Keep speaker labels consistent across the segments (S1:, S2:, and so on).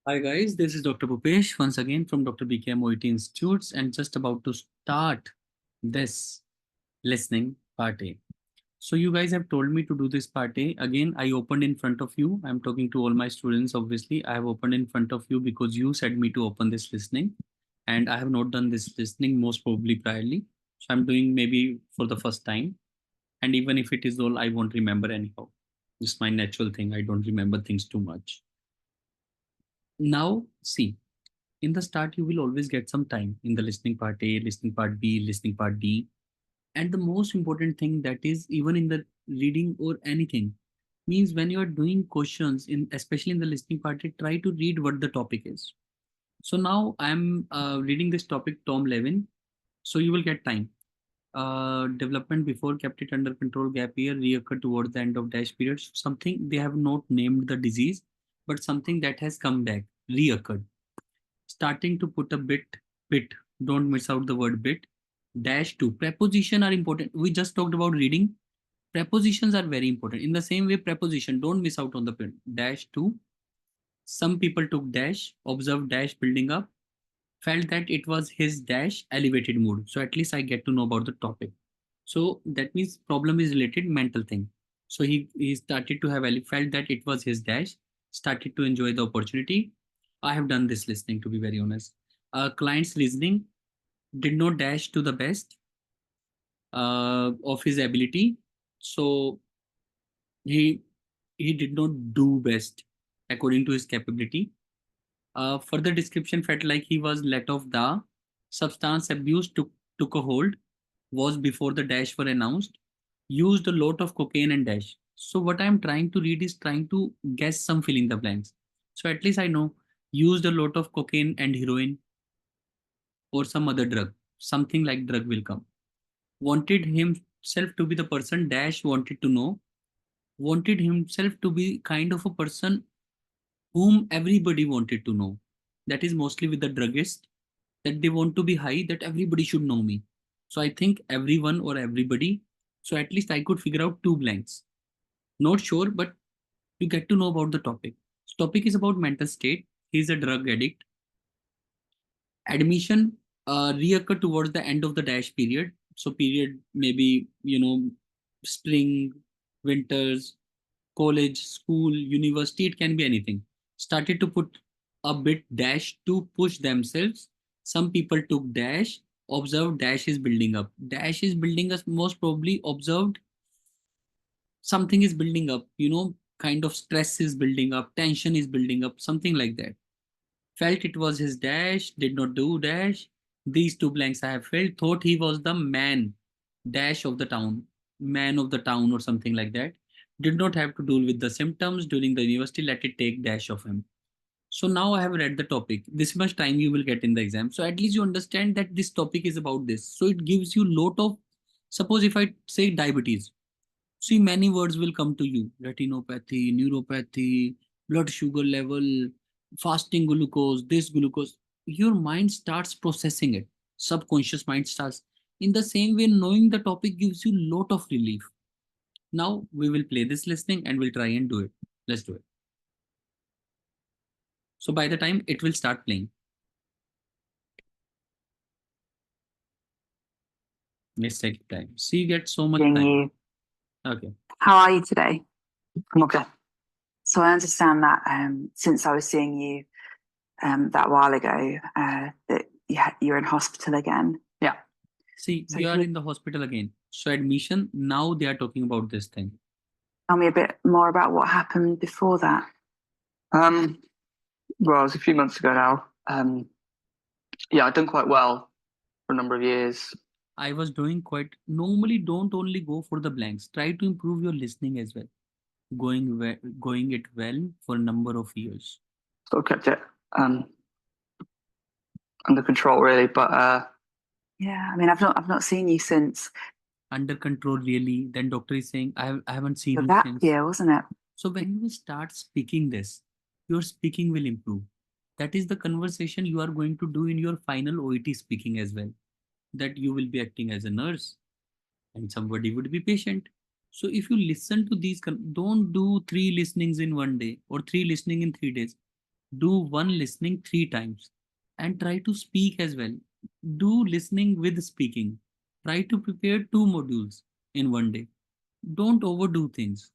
S1: Hi guys, this is Dr. Bhupesh once again from Dr. BKM OET Institutes and just about to start this listening part A. So you guys have told me to do this part A. Again, I opened in front of you. I'm talking to all my students, obviously. I have opened in front of you because you said me to open this listening and I have not done this listening most probably priorly. So I'm doing maybe for the first time. And even if it is all, I won't remember anyhow. It's my natural thing. I don't remember things too much. Now, see, in the start you will always get some time in the listening part A, listening part B, listening part D. And the most important thing that is even in the reading or anything means when you are doing questions in especially in the listening part A, try to read what the topic is. So now I'm reading this topic Tom Levin. So you will get time. Development before kept it under control gap year reoccurred towards the end of dash period. Something they have not named the disease, but something that has come back, reoccurred, starting to put a bit, don't miss out the word bit. Dash two, preposition are important. We just talked about reading. Prepositions are very important. In the same way, preposition, don't miss out on the print. Dash two, some people took dash, observed dash building up, felt that it was his dash elevated mood. So at least I get to know about the topic. So that means problem is related mental thing. So he started to have felt that it was his dash, started to enjoy the opportunity. I have done this listening to be very honest. Client's reasoning did not dash to the best of his ability. So he he did not do best according to his capability. Further description felt like he was let off the substance abuse took a hold, was before the dash were announced, used a lot of cocaine and dash. So what I'm trying to read is trying to guess some fill in the blanks. So at least I know used a lot of cocaine and heroin or some other drug. Something like drug will come. Wanted himself to be the person dash wanted to know. Wanted himself to be kind of a person whom everybody wanted to know. That is mostly with the druggist, that they want to be high, that everybody should know me. So I think everyone or everybody. So at least I could figure out two blanks. Not sure, but you get to know about the topic. So topic is about mental state. He's a drug addict. Admission reoccur towards the end of the dash period. So period maybe spring, winters, college, school, university, it can be anything. Started to put a bit dash to push themselves. Some people took dash, observed dash is building up. Dash is building us most probably observed something is building up, kind of stress is building up, tension is building up, something like that. Felt it was his dash, did not do dash. These two blanks I have filled. Thought he was the man dash of the town, man of the town or something like that. Did not have to deal with the symptoms during the university. Let it take dash of him. So now I have read the topic. This much time you will get in the exam. So at least you understand that this topic is about this. So it gives you lot of. Suppose if I say diabetes, see many words will come to you: retinopathy, neuropathy, blood sugar level, fasting glucose, this glucose. Your mind starts processing it. Subconscious mind starts. In the same way, knowing the topic gives you lot of relief. Now we will play this listening and we'll try and do it. Let's do it. So by the time it will start playing, let's take time. See, you get so much
S2: Seeing
S1: time.
S2: you.
S1: Okay.
S2: How are you today?
S3: I'm okay.
S2: So I understand that since I was seeing you that while ago, that you're in hospital again.
S3: Yeah.
S1: See,
S2: So
S1: you are
S2: can you
S1: in the hospital again. So admission, now they are talking about this thing.
S2: tell me a bit more about what happened before that?
S3: Well, it was a few months ago now. Yeah, I'd done quite well for a number of years.
S1: I was doing quite normally. Don't only go for the blanks. Try to improve your listening as well. Going it well for a number of years.
S3: Sort of kept it under control, really. But
S2: Yeah, I mean, I've not seen you since
S1: Under control, really. Then doctor is saying, I haven't seen you
S2: that
S1: since.
S2: year, wasn't it?
S1: So when you start speaking this, your speaking will improve. That is the conversation you are going to do in your final OET speaking as well. That you will be acting as a nurse and somebody would be patient. So if you listen to these, don't do three listenings in one day or three listening in 3 days. Do one listening 3 times and try to speak as well. Do listening with speaking. Try to prepare 2 modules in one day. Don't overdo things.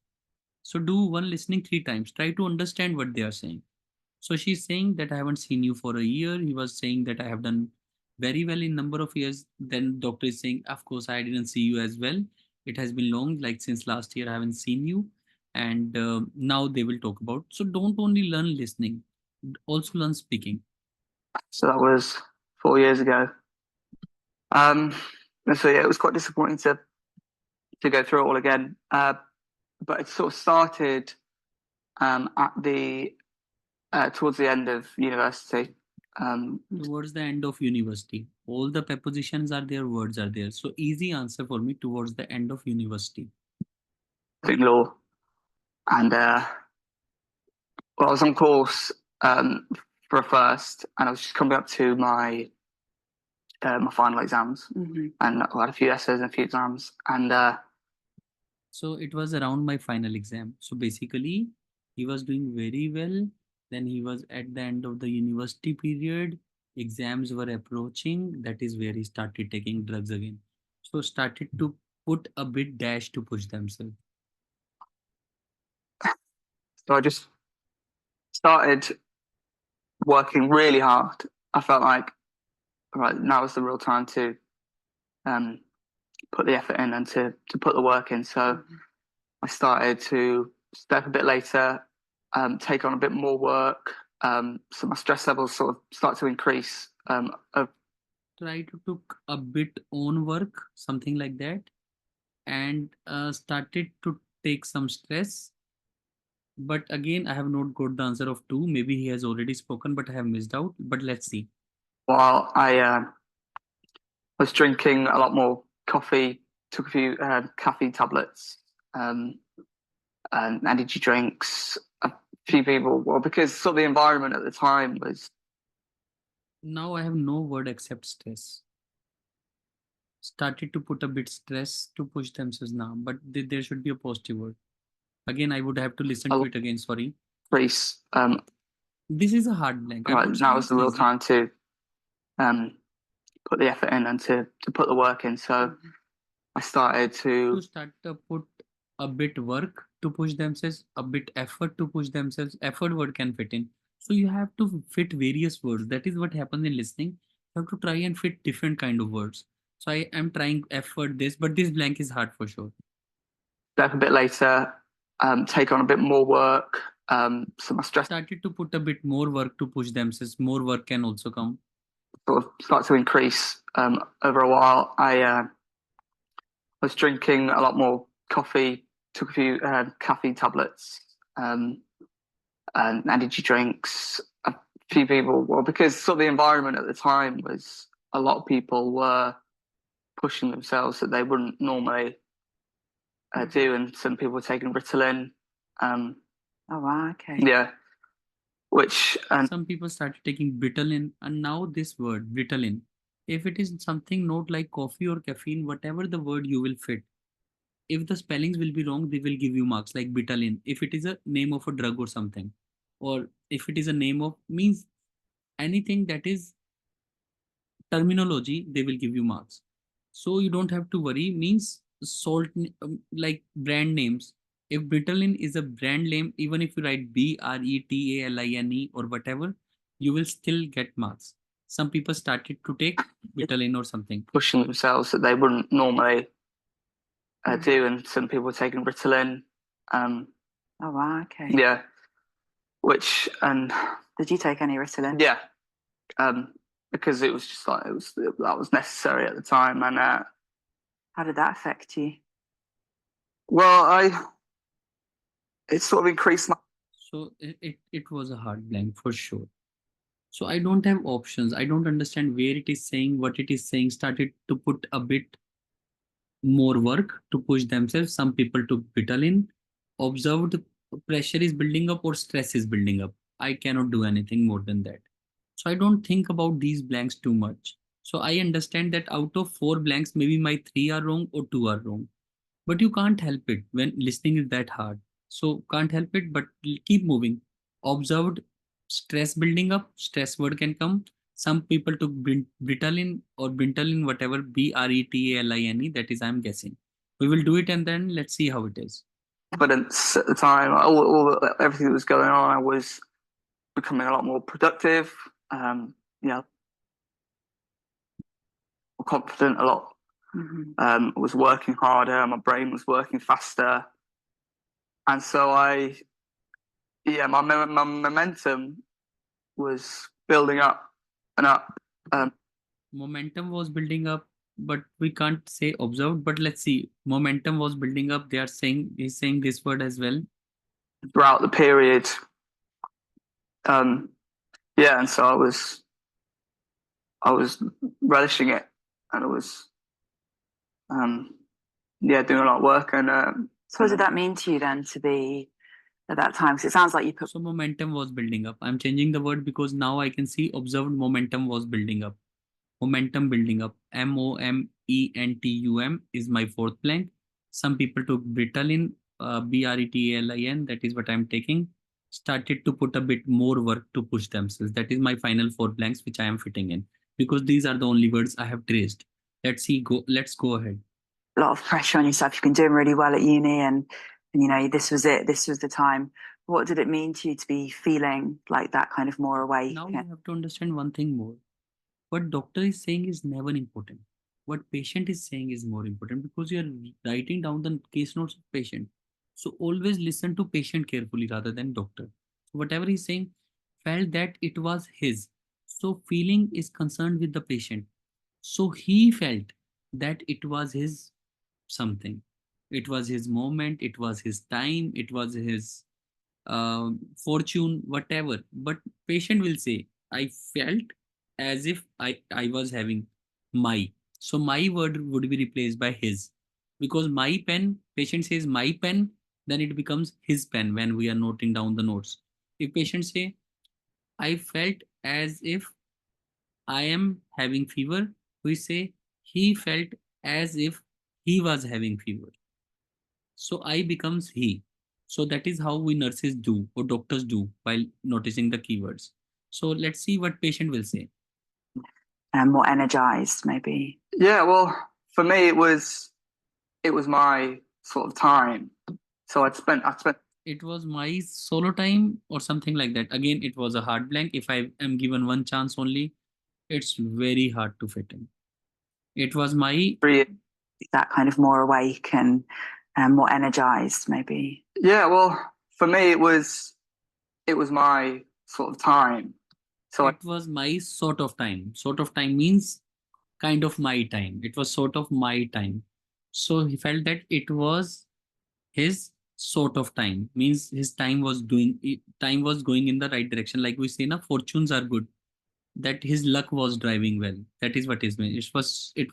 S1: So do one listening 3 times. Try to understand what they are saying. So she's saying that I haven't seen you for a year. He was saying that I have done very well in number of years. Then doctor is saying, of course, I didn't see you as well. It has been long, like since last year, I haven't seen you. And now they will talk about. So don't only learn listening, also learn speaking.
S3: So that was 4 years ago. And so yeah, it was quite disappointing to go through it all again. But it sort of started at the towards the end of university.
S1: Towards the end of university, all the prepositions are there, words are there. So easy answer for me, towards the end of university.
S3: Doing law, and well, I was on course for a first, and I was just coming up to my my final exams, and I had a few essays and a few exams, and
S1: So it was around my final exam. So basically, he was doing very well. Then he was at the end of the university period. Exams were approaching. That is where he started taking drugs again. So started to put a bit dash to push themselves.
S3: so I just started working really hard. I felt like, right, now is the real time to put the effort in and to put the work in. So I started to step a bit later, take on a bit more work. So my stress levels sort of start to increase.
S1: Try to took a bit on work, something like that, and started to take some stress. But again, I have not got the answer of two. Maybe he has already spoken, but I have missed out. But let's see.
S3: While I was drinking a lot more coffee, took a few caffeine tablets, and energy drinks. A few people, well, because sort of the environment at the time was.
S1: Now I have no word except stress. Started to put a bit stress to push themselves now, but there should be a positive word. Again, I would have to listen to it again. Sorry.
S3: Increase.
S1: This is a hard blank.
S3: Right, now is the real time to put the effort in and to put the work in. So I started to
S1: start to put a bit work to push themselves, a bit effort to push themselves. Effort word can fit in. So you have to fit various words. That is what happens in listening. You have to try and fit different kind of words. So I am trying effort this, but this blank is hard for sure.
S3: step a bit later, take on a bit more work. So my stress
S1: Started to put a bit more work to push themselves. More work can also come.
S3: sort of start to increase over a while. I was drinking a lot more coffee, took a few caffeine tablets, and energy drinks. A few people, well, because sort of the environment at the time was a lot of people were pushing themselves that they wouldn't normally do, and some people were taking Ritalin.
S2: Oh wow, okay.
S3: Yeah, which
S1: some people started taking Ritalin, and now this word Ritalin, if it is something not like coffee or caffeine, whatever the word you will fit, if the spellings will be wrong, they will give you marks, like Ritalin. If it is a name of a drug or something, or if it is a name of, means anything that is terminology, they will give you marks. So you don't have to worry. Means salt, like brand names. If Ritalin is a brand name, even if you write Bretalin or whatever, you will still get marks. Some people started to take Ritalin or something.
S3: pushing themselves that they wouldn't normally do, and some people were taking Ritalin.
S2: Oh wow, okay.
S3: Yeah, which
S2: Did you take any Ritalin?
S3: yeah, because it was just like that was necessary at the time, and
S2: How did that affect you?
S3: well, it sort of increased my.
S1: So it was a hard blank for sure. So I don't have options. I don't understand where it is saying, what it is saying. Started to put a bit more work to push themselves. Some people took Ritalin. Observed pressure is building up or stress is building up. I cannot do anything more than that. So I don't think about these blanks too much. So I understand that out of 4 blanks, maybe my 3 are wrong or 2 are wrong. But you can't help it when listening is that hard. So can't help it, but keep moving. Observed stress building up, stress word can come. Some people took Britalin or Brintalin, whatever, Bretalin, that is, I'm guessing. We will do it and then let's see how it is.
S3: Confidence at the time, everything that was going on, I was becoming a lot more productive. Yeah, more confident, a lot. I was working harder. My brain was working faster, and so my momentum was building up and up.
S1: Momentum was building up, but we can't say observed, but let's see. Momentum was building up. He's saying this word as well.
S3: Throughout the period. And so I was relishing it, and I was doing a lot of work. And
S2: So what did that mean to you then to be at that time? Because it sounds like you put.
S1: So momentum was building up. I'm changing the word because now I can see observed momentum was building up. Momentum building up. momentum is my fourth blank. Some people took Britalin, Bretalin. That is what I'm taking. Started to put a bit more work to push themselves. That is my final 4 blanks which I am fitting in, because these are the only words I have traced. Let's go ahead.
S2: A lot of pressure on yourself. You've been doing really well at uni, and you know this was it. This was the time. What did it mean to you to be feeling like that, kind of more awake?
S1: Now you have to understand one thing more. What doctor is saying is never important. What patient is saying is more important, because you are writing down the case notes of patient. So always listen to patient carefully rather than doctor. So whatever he's saying, felt that it was his. So feeling is concerned with the patient. So he felt that it was his something. It was his moment. It was his time. It was his fortune, whatever. But patient will say, I felt as if I was having my. So my word would be replaced by his. Because my pen, patient says my pen, then it becomes his pen when we are noting down the notes. If patient say, I felt as if I am having fever, we say he felt as if he was having fever. So I becomes he. So that is how we nurses do or doctors do while noticing the keywords. So let's see what patient will say.
S2: More energized, maybe.
S3: Yeah, well, for me it was my sort of time. So I spent.
S1: It was my solo time or something like that. Again, it was a hard blank. If I am given one chance only, it's very hard to fit in. It was my
S2: that kind of more awake and more energized, maybe.
S3: Yeah, well, for me it was my sort of time. So
S1: it was my sort of time. Sort of time means kind of my time. It was sort of my time. So he felt that it was his sort of time, means his time was going in the right direction. Like we say, na, fortunes are good. That his luck was driving well. That is what it means. It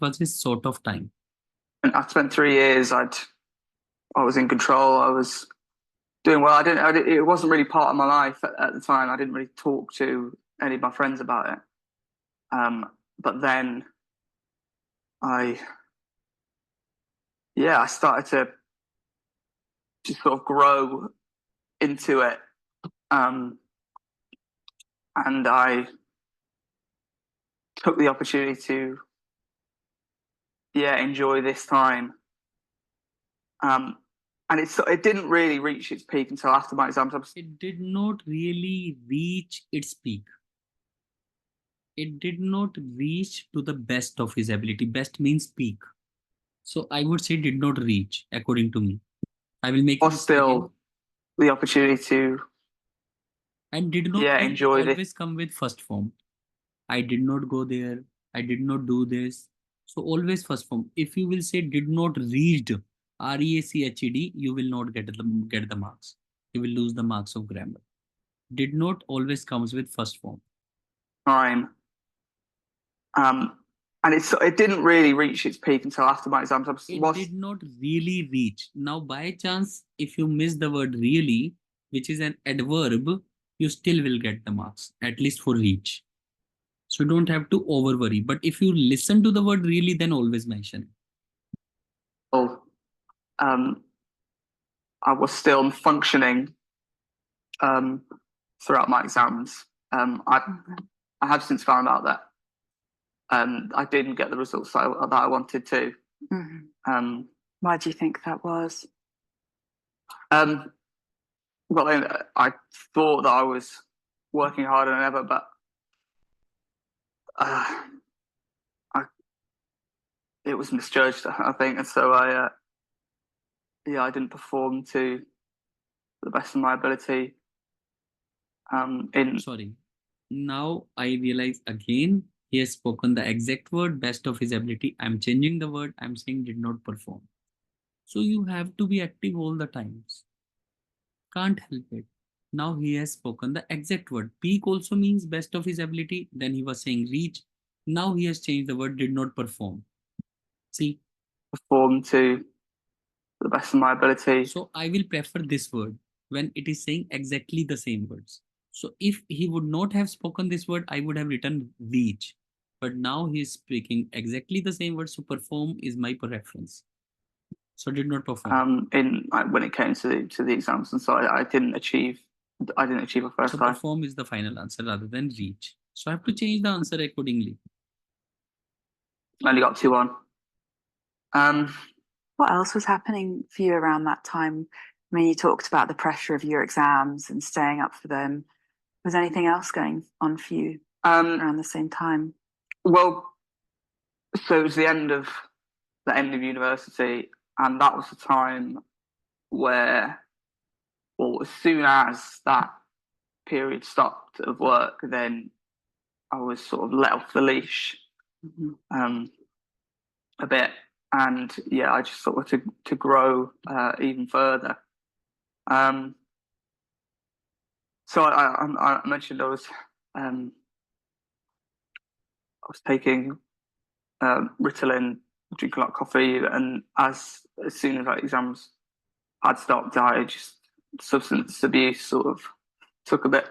S1: was his sort of time.
S3: And I spent 3 years. I was in control. I was doing well. It wasn't really part of my life at the time. I didn't really talk to any of my friends about it. But then I started to just sort of grow into it. And I took the opportunity to enjoy this time. And it didn't really reach its peak until after my exams.
S1: It did not really reach its peak. It did not reach to the best of his ability. Best means peak. So I would say did not reach, according to me. I will make
S3: still the opportunity to
S1: and did not
S3: enjoy
S1: always come with first form. I did not go there. I did not do this. So always first form. If you will say did not reached, REACHED, you will not get the marks. You will lose the marks of grammar. Did not always comes with first form.
S3: Time. And it didn't really reach its peak until after my exams.
S1: It did not really reach. Now, by chance, if you miss the word really, which is an adverb, you still will get the marks, at least for reach. So don't have to over worry. But if you listen to the word really, then always mention it.
S3: I was still functioning throughout my exams. I have since found out that I didn't get the results that I wanted to.
S2: Why do you think that was?
S3: Well, I thought that I was working harder than ever, but it was misjudged, I think, and so I didn't perform to the best of my ability.
S1: Sorry. Now I realize again he has spoken the exact word best of his ability. I'm changing the word. I'm saying did not perform. So you have to be active all the times. Can't help it. Now he has spoken the exact word. Peak also means best of his ability. Then he was saying reach. Now he has changed the word did not perform. See,
S3: perform to the best of my ability.
S1: so I will prefer this word when it is saying exactly the same words. So if he would not have spoken this word, I would have written reach. But now he is speaking exactly the same word. So perform is my preference. So did not perform.
S3: When it came to the exams, and so I didn't achieve a first
S1: So
S3: time.
S1: perform is the final answer rather than reach. So I have to change the answer accordingly.
S3: Only got 2 on.
S2: What else was happening for you around that time? I mean, you talked about the pressure of your exams and staying up for them. Was anything else going on for you around the same time?
S3: Well, so it was the end of university, and that was the time where, well, as soon as that period stopped of work, then I was sort of let off the leash a bit, and yeah, I just sort of to grow even further. So I mentioned I was taking Ritalin, drinking a lot of coffee, and as soon as exams had stopped, I just substance abuse sort of took a bit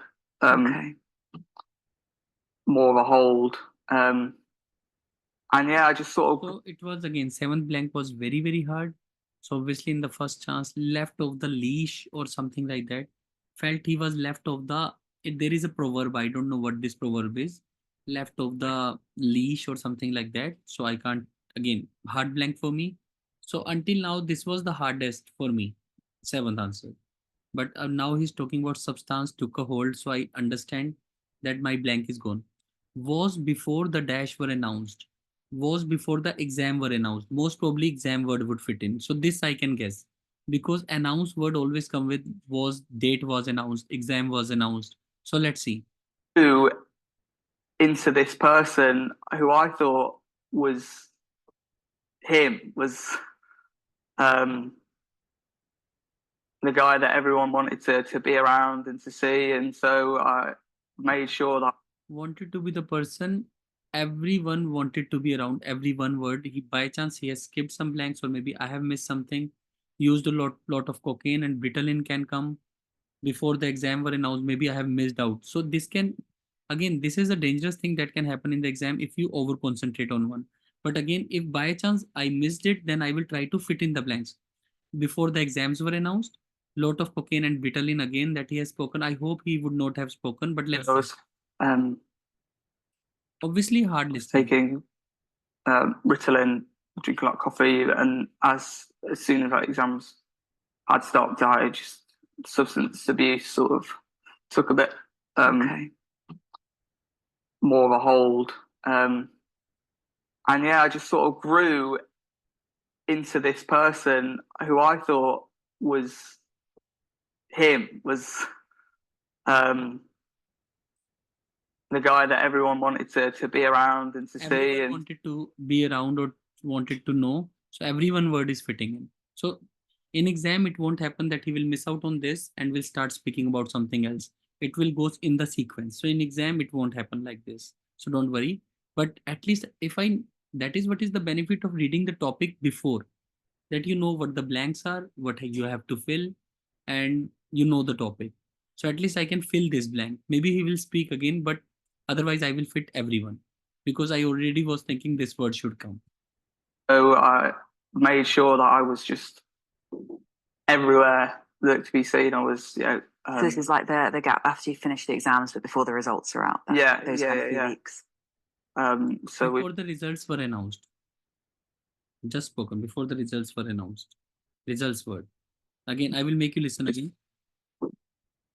S3: more of a hold. And yeah, I just sort of.
S1: So it was again, 7th blank was very, very hard. So obviously in the first chance, left of the leash or something like that. Felt he was left of the, there is a proverb, I don't know what this proverb is. Left of the leash or something like that. So I can't, again, hard blank for me. So until now, this was the hardest for me, 7th answer. But now he's talking about substance took a hold. So I understand that my blank is gone. Was before the dash were announced. Was before the exam were announced. Most probably exam word would fit in. So this I can guess. Because announced word always come with was, date was announced, exam was announced. So let's see.
S3: Into this person who I thought was him, was the guy that everyone wanted to be around and to see, and so I made sure that
S1: wanted to be the person everyone wanted to be around. Every one word, he by chance he has skipped some blanks, or maybe I have missed something. Used a lot of cocaine, and Ritalin can come before the exam were announced. Maybe I have missed out. So this can, again, this is a dangerous thing that can happen in the exam if you over concentrate on one. But again, if by chance I missed it, then I will try to fit in the blanks. Before the exams were announced, lot of cocaine and Ritalin again that he has spoken. I hope he would not have spoken, but let's see. Obviously hard listening.
S3: Taking Ritalin, drinking a lot of coffee, and as soon as exams had stopped, I just substance abuse sort of took a bit more of a hold. And yeah, I just sort of grew into this person who I thought was him, was the guy that everyone wanted to be around and to see, and
S1: wanted to be around or wanted to know. So everyone word is fitting in. So in exam, it won't happen that he will miss out on this and will start speaking about something else. It will go in the sequence. So in exam, it won't happen like this. So don't worry. But at least that is what is the benefit of reading the topic before, that you know what the blanks are, what you have to fill, and you know the topic. So at least I can fill this blank. Maybe he will speak again, but otherwise I will fit everyone, because I already was thinking this word should come.
S3: So I made sure that I was just everywhere that to be seen. I was
S2: So this is like the gap after you finish the exams, but before the results are out.
S3: Yeah,
S2: those
S3: yeah,
S2: kind of
S3: yeah,
S2: few
S3: yeah.
S2: weeks.
S3: So
S1: Before the results were announced. Just spoken before the results were announced. Results were. Again, I will make you listen again.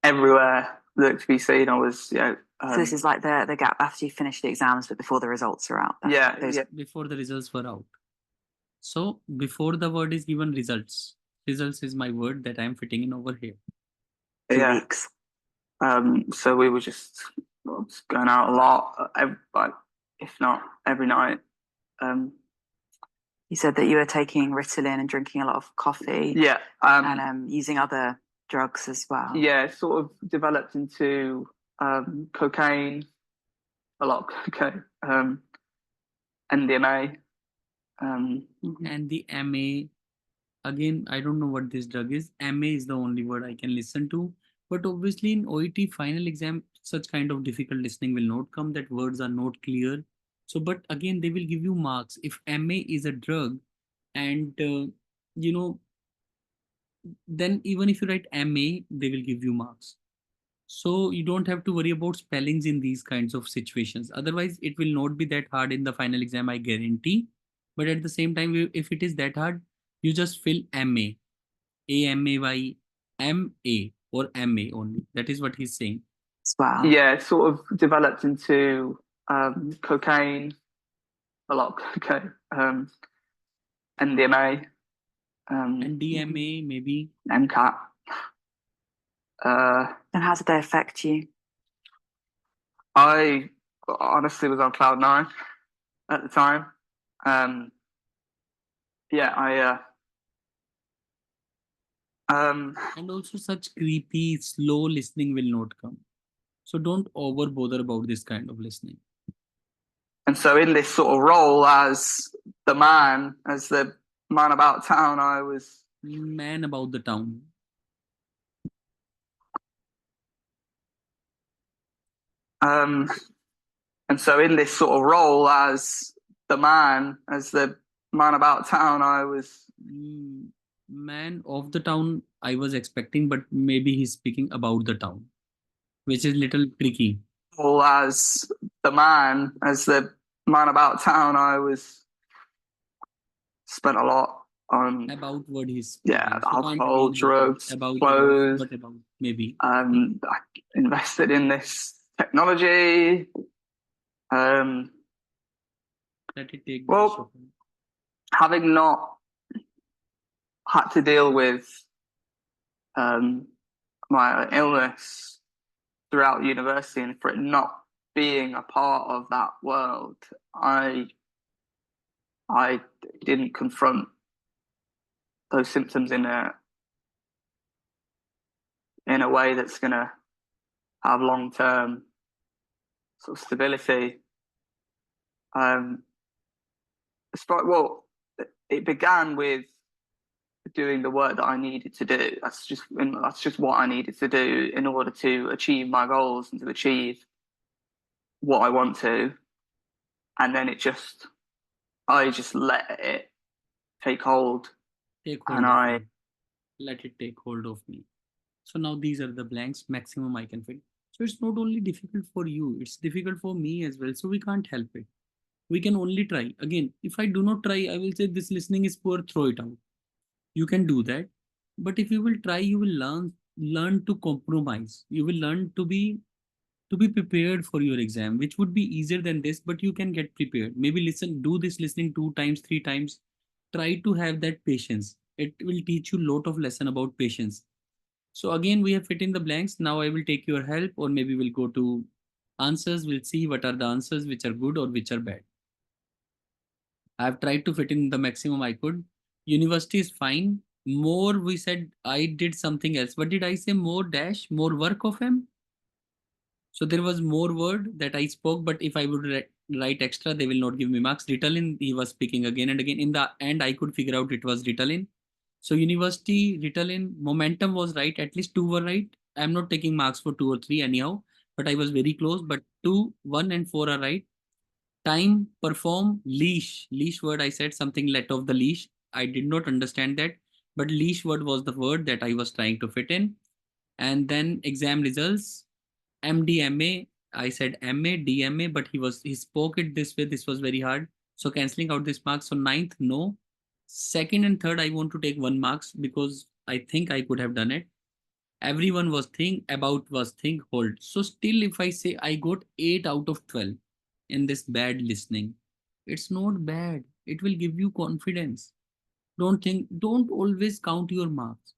S3: everywhere that to be seen, I was,
S2: So this is like the gap after you finish the exams, but before the results are out.
S3: yeah,
S2: those
S3: yeah,
S1: Before the results were out. So before the word is given results. Results is my word that I am fitting in over here.
S2: few
S3: yeah.
S2: weeks.
S3: So we were just going out a lot, like if not every night.
S2: You said that you were taking Ritalin and drinking a lot of coffee.
S3: Yeah.
S2: And using other drugs as well.
S3: Yeah, it sort of developed into cocaine, a lot of cocaine, NDMA.
S1: And the MA, again, I don't know what this drug is. MA is the only word I can listen to. But obviously in OET final exam, such kind of difficult listening will not come, that words are not clear. So, but again, they will give you marks. If MA is a drug and, you know, then even if you write MA, they will give you marks. So you don't have to worry about spellings in these kinds of situations. Otherwise, it will not be that hard in the final exam, I guarantee. But at the same time, if it is that hard, you just fill MA, AMAY, MA or MA only. That is what he's saying.
S2: As well.
S3: Yeah, it sort of developed into cocaine, a lot of cocaine, NDMA,
S1: And DMA maybe.
S3: MCAT.
S2: And how did they affect you?
S3: I honestly was on cloud nine at the time. Yeah,
S1: And also such creepy, slow listening will not come. So don't over bother about this kind of listening.
S3: and so in this sort of role as the man about town, I was
S1: Man about the town.
S3: and so in this sort of role as the man about town, I was
S1: Man of the town, I was expecting, but maybe he's speaking about the town, which is little tricky.
S3: as the man about town, I was spent a lot on
S1: About what he's speaking.
S3: yeah,
S1: So can't
S3: alcohol,
S1: mean
S3: drugs,
S1: about
S3: clothes.
S1: but about maybe.
S3: I invested in this technology.
S1: Let it take.
S3: Well, having not had to deal with my illness throughout university, and for it not being a part of that world, I didn't confront those symptoms in a way that's going to have long-term sort of stability. Well, it began with doing the work that I needed to do. That's just what I needed to do in order to achieve my goals and to achieve what I want to. And then I just let it take hold.
S1: And let it take hold of me. So now these are the blanks, maximum I can fit. So it's not only difficult for you, it's difficult for me as well. So we can't help it. We can only try. Again, if I do not try, I will say this listening is poor, throw it out. You can do that. But if you will try, you will learn to compromise. You will learn to be prepared for your exam, which would be easier than this, but you can get prepared. Maybe do this listening 2 times, 3 times. Try to have that patience. It will teach you a lot of lesson about patience. So again, we have fit in the blanks. Now I will take your help, or maybe we'll go to answers. We'll see what are the answers which are good or which are bad. I've tried to fit in the maximum I could. University is fine. More, we said I did something else. What did I say? More dash, more work of him. So there was more word that I spoke, but if I would write extra, they will not give me marks. Ritalin, he was speaking again and again. In the end, I could figure out it was Ritalin. So university, Ritalin, momentum was right. At least 2 were right. I'm not taking marks for 2 or 3 anyhow, but I was very close. But 2, 1 and 4 are right. Time, perform, leash. Leash word, I said something let off the leash. I did not understand that. But leash word was the word that I was trying to fit in. And then exam results, MDMA. I said MA, DMA, but he spoke it this way. This was very hard. So cancelling out this marks. So ninth, no. Second and third, I want to take 1 marks because I think I could have done it. Everyone was think, about was think, hold. So still, if I say I got 8 out of 12 in this bad listening, it's not bad. It will give you confidence. Don't always count your marks.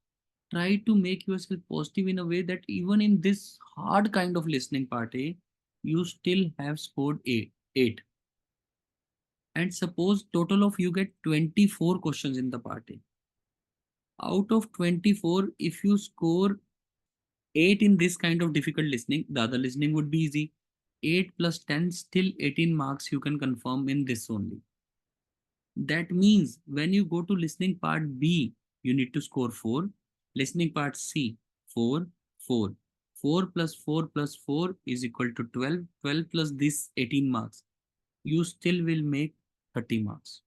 S1: Try to make yourself positive in a way that even in this hard kind of listening part A, you still have scored 8. And suppose total of you get 24 questions in the part A. Out of 24, if you score 8 in this kind of difficult listening, the other listening would be easy. 8 plus 10, still 18 marks you can confirm in this only. That means when you go to listening part B, you need to score 4. Listening part C, 4, 4. 4 plus 4 plus 4 is equal to 12. 12 plus this 18 marks. You still will make 30 marks.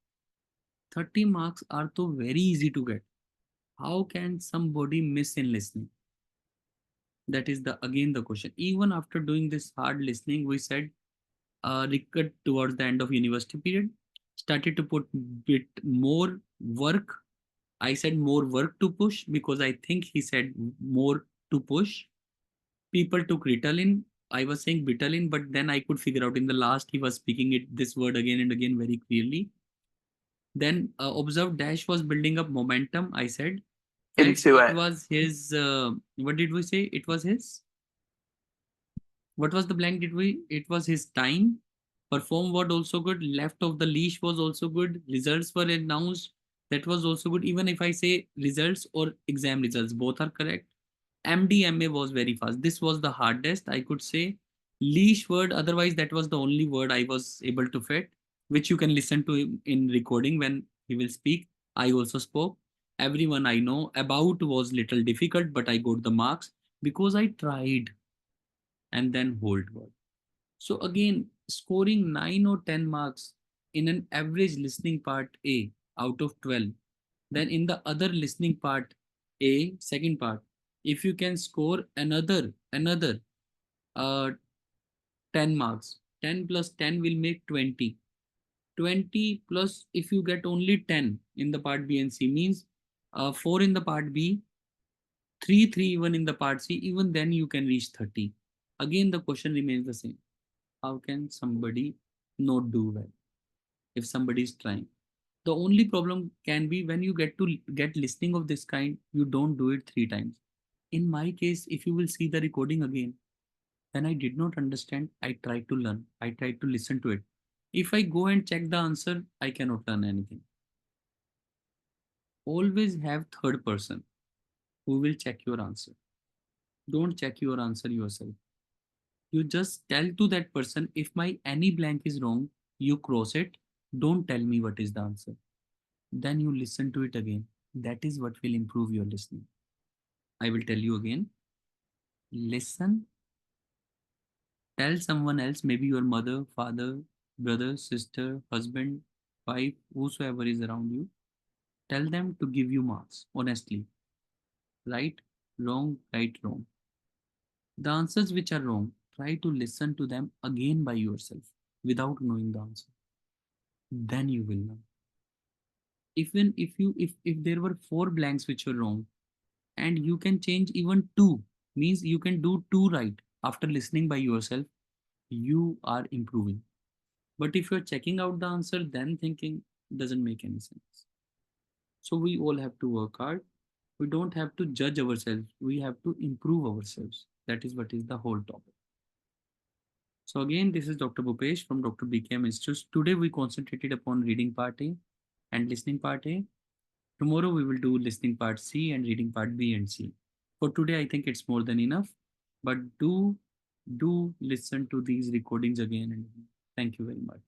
S1: 30 marks are so very easy to get. How can somebody miss in listening? That is again the question. Even after doing this hard listening, we said Rickard towards the end of university period started to put bit more work. I said more work to push because I think he said more to push. People took Ritalin. I was saying Ritalin, but then I could figure out in the last he was speaking this word again and again very clearly. Then observed Dash was building up momentum. I said
S3: Into
S1: it
S3: it.
S1: was his. What did we say? It was his. What was the blank? Did we? It was his time. Perform was also good. Left of the leash was also good. Results were announced. That was also good. Even if I say results or exam results, both are correct. MDMA was very fast. This was the hardest, I could say. Leash word, otherwise that was the only word I was able to fit, which you can listen to him in recording when he will speak. I also spoke. Everyone I know about was little difficult, but I got the marks because I tried. And then hold word. So again, scoring 9 or 10 marks in an average listening part A out of 12, then in the other listening part A, second part, if you can score another 10 marks, 10 plus 10 will make 20. 20 plus if you get only 10 in the part B and C means 4 in the part B, 3 even in the part C, even then you can reach 30. Again, the question remains the same. How can somebody not do well if somebody is trying? The only problem can be when you get listening of this kind, you don't do it 3 times. In my case, if you will see the recording again, when I did not understand, I tried to learn. I tried to listen to it. If I go and check the answer, I cannot learn anything. Always have third person who will check your answer. Don't check your answer yourself. You just tell to that person, if my any blank is wrong, you cross it. Don't tell me what is the answer. Then you listen to it again. That is what will improve your listening. I will tell you again. Listen. Tell someone else, maybe your mother, father, brother, sister, husband, wife, whosoever is around you. Tell them to give you marks, honestly. Right, wrong, right, wrong. The answers which are wrong, try to listen to them again by yourself without knowing the answer. Then you will learn. Even if there were 4 blanks which were wrong, and you can change even 2, means you can do 2 right after listening by yourself, you are improving. But if you're checking out the answer, then thinking doesn't make any sense. So we all have to work hard. We don't have to judge ourselves. We have to improve ourselves. That is what is the whole topic. So again, this is Dr. Bhupesh from Dr. BKM Institute. Today we concentrated upon reading part A and listening part A. Tomorrow we will do listening part C and reading part B and C. For today, I think it's more than enough. But do listen to these recordings again and again. Thank you very much.